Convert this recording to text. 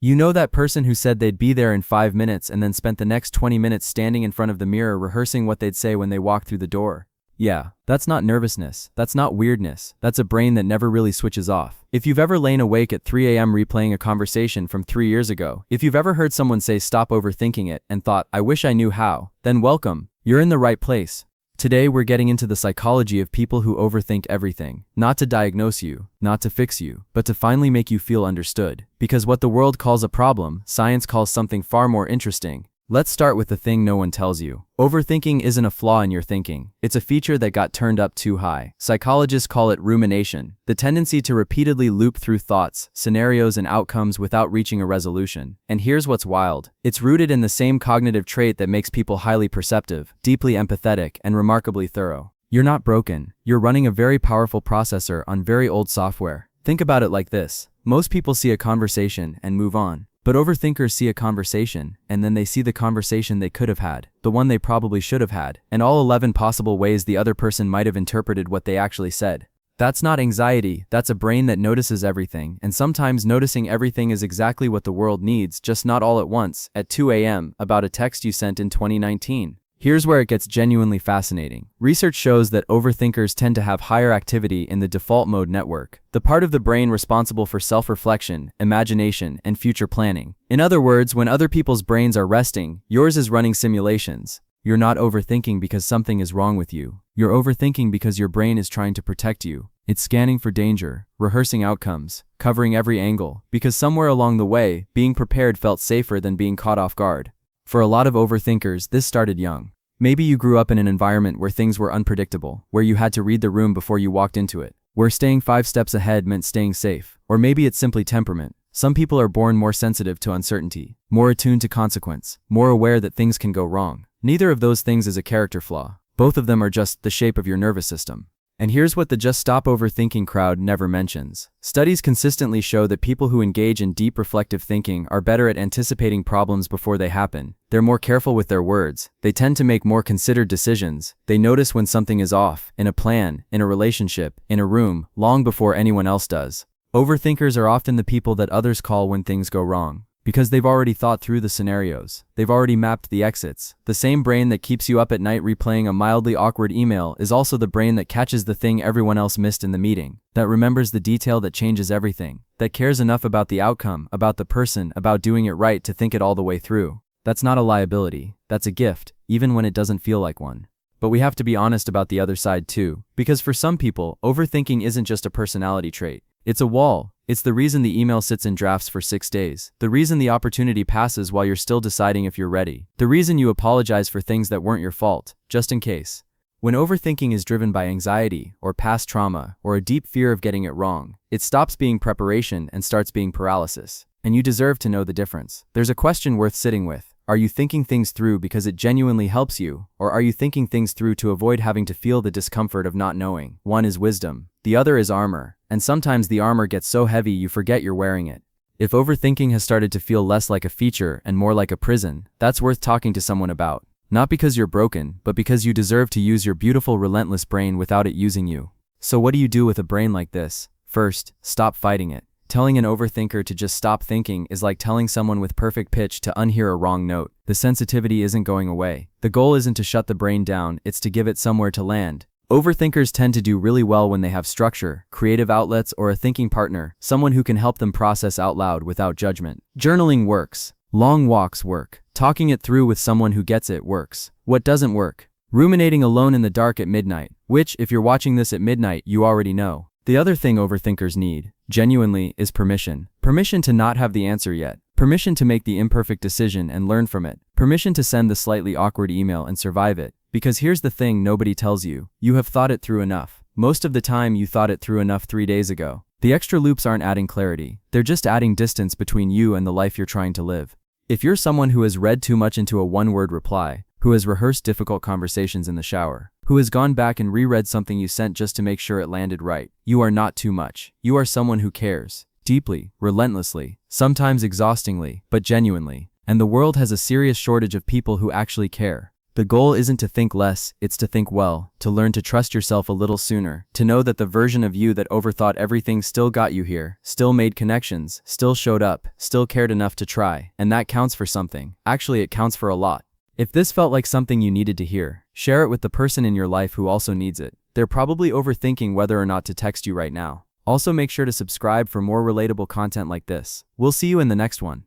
You know that person who said they'd be there in 5 minutes and then spent the next 20 minutes standing in front of the mirror rehearsing what they'd say when they walked through the door? Yeah, that's not nervousness, that's not weirdness, that's a brain that never really switches off. If you've ever lain awake at 3 a.m. replaying a conversation from 3 years ago, if you've ever heard someone say stop overthinking it and thought, I wish I knew how, then welcome, you're in the right place. Today we're getting into the psychology of people who overthink everything, not to diagnose you, not to fix you, but to finally make you feel understood. Because what the world calls a problem, science calls something far more interesting. Let's start with the thing no one tells you. Overthinking isn't a flaw in your thinking. It's a feature that got turned up too high. Psychologists call it rumination, the tendency to repeatedly loop through thoughts, scenarios, and outcomes without reaching a resolution. And here's what's wild. It's rooted in the same cognitive trait that makes people highly perceptive, deeply empathetic, and remarkably thorough. You're not broken. You're running a very powerful processor on very old software. Think about it like this. Most people see a conversation and move on. But overthinkers see a conversation, and then they see the conversation they could have had, the one they probably should have had, and all 11 possible ways the other person might have interpreted what they actually said. That's not anxiety, that's a brain that notices everything, and sometimes noticing everything is exactly what the world needs, just not all at once, at 2 a.m., about a text you sent in 2019. Here's where it gets genuinely fascinating. Research shows that overthinkers tend to have higher activity in the default mode network, the part of the brain responsible for self-reflection, imagination, and future planning. In other words, when other people's brains are resting, yours is running simulations. You're not overthinking because something is wrong with you. You're overthinking because your brain is trying to protect you. It's scanning for danger, rehearsing outcomes, covering every angle, because somewhere along the way, being prepared felt safer than being caught off guard. For a lot of overthinkers, this started young. Maybe you grew up in an environment where things were unpredictable, where you had to read the room before you walked into it, where staying 5 steps ahead meant staying safe. Or maybe it's simply temperament. Some people are born more sensitive to uncertainty, more attuned to consequence, more aware that things can go wrong. Neither of those things is a character flaw. Both of them are just the shape of your nervous system. And here's what the just stop overthinking crowd never mentions. Studies consistently show that people who engage in deep reflective thinking are better at anticipating problems before they happen. They're more careful with their words. They tend to make more considered decisions. They notice when something is off, in a plan, in a relationship, in a room, long before anyone else does. Overthinkers are often the people that others call when things go wrong. Because they've already thought through the scenarios. They've already mapped the exits. The same brain that keeps you up at night replaying a mildly awkward email is also the brain that catches the thing everyone else missed in the meeting, that remembers the detail that changes everything, that cares enough about the outcome, about the person, about doing it right to think it all the way through. That's not a liability. That's a gift, even when it doesn't feel like one. But we have to be honest about the other side too, because for some people, overthinking isn't just a personality trait. It's a wall. It's the reason the email sits in drafts for 6 days. The reason the opportunity passes while you're still deciding if you're ready. The reason you apologize for things that weren't your fault, just in case. When overthinking is driven by anxiety, or past trauma, or a deep fear of getting it wrong, it stops being preparation and starts being paralysis. And you deserve to know the difference. There's a question worth sitting with. Are you thinking things through because it genuinely helps you, or are you thinking things through to avoid having to feel the discomfort of not knowing? One is wisdom, the other is armor, and sometimes the armor gets so heavy you forget you're wearing it. If overthinking has started to feel less like a feature and more like a prison, that's worth talking to someone about. Not because you're broken, but because you deserve to use your beautiful, relentless brain without it using you. So what do you do with a brain like this? First, stop fighting it. Telling an overthinker to just stop thinking is like telling someone with perfect pitch to unhear a wrong note. The sensitivity isn't going away. The goal isn't to shut the brain down, it's to give it somewhere to land. Overthinkers tend to do really well when they have structure, creative outlets, or a thinking partner, someone who can help them process out loud without judgment. Journaling works. Long walks work. Talking it through with someone who gets it works. What doesn't work? Ruminating alone in the dark at midnight, which, if you're watching this at midnight, you already know. The other thing overthinkers need, genuinely, is permission. Permission to not have the answer yet. Permission to make the imperfect decision and learn from it. Permission to send the slightly awkward email and survive it. Because here's the thing nobody tells you. You have thought it through enough. Most of the time you thought it through enough 3 days ago. The extra loops aren't adding clarity. They're just adding distance between you and the life you're trying to live. If you're someone who has read too much into a one-word reply, who has rehearsed difficult conversations in the shower, who has gone back and reread something you sent just to make sure it landed right, you are not too much. You are someone who cares. Deeply, relentlessly, sometimes exhaustingly, but genuinely. And the world has a serious shortage of people who actually care. The goal isn't to think less, it's to think well, to learn to trust yourself a little sooner, to know that the version of you that overthought everything still got you here, still made connections, still showed up, still cared enough to try, and that counts for something. Actually, it counts for a lot. If this felt like something you needed to hear, share it with the person in your life who also needs it. They're probably overthinking whether or not to text you right now. Also, make sure to subscribe for more relatable content like this. We'll see you in the next one.